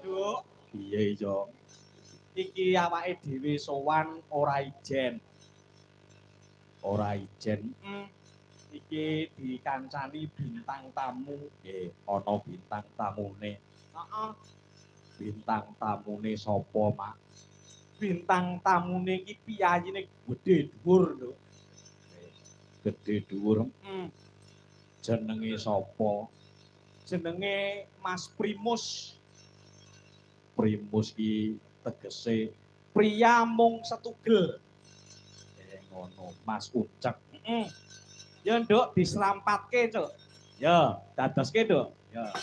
Duk, piye ijo? Iki awake dhewe sowan ora ijen. Ora ijen. Iki dikancani bintang tamu, nggih, ana bintang tamune. Heeh. Bintang tamune sapa, Mak? Bintang tamune iki piyayine gedhe dhuwur lho. Gedhe dhuwur. Jenenge sapa? Jenenge Mas Primus. Primus ki tegese pria mung setugel. Ngono, Mas Ucek. Ya nduk diserampatke, Cuk. Ya, dadoske, Nduk. Ya.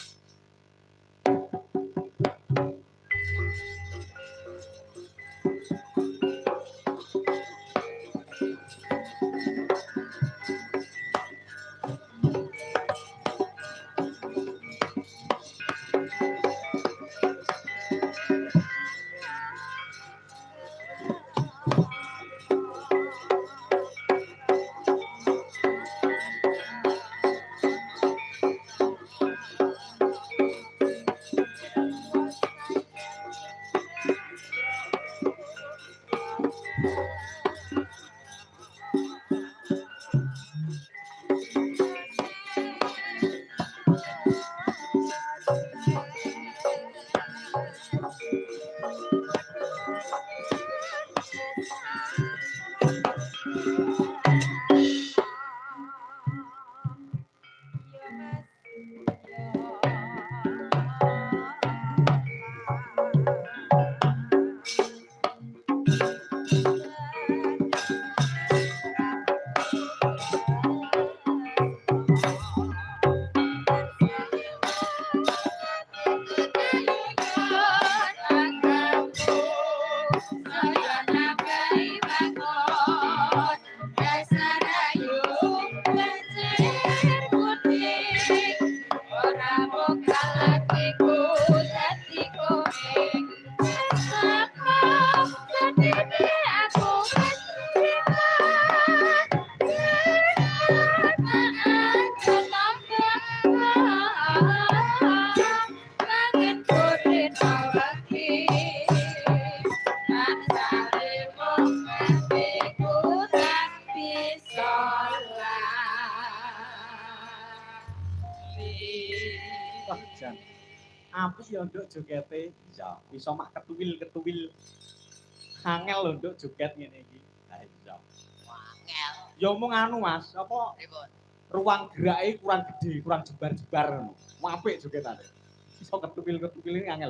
Apik ya nduk jogete. Iya, iso mak ketuwil-ketuwil. Angel lho nduk joget ngene iki. Lah iya. Angel. Ya mung anu Mas, apa ruang gerake kurang gede, kurang jebar-jebar ngono. Apik jogetane. Iso ketuwil-ketuwil ini angel.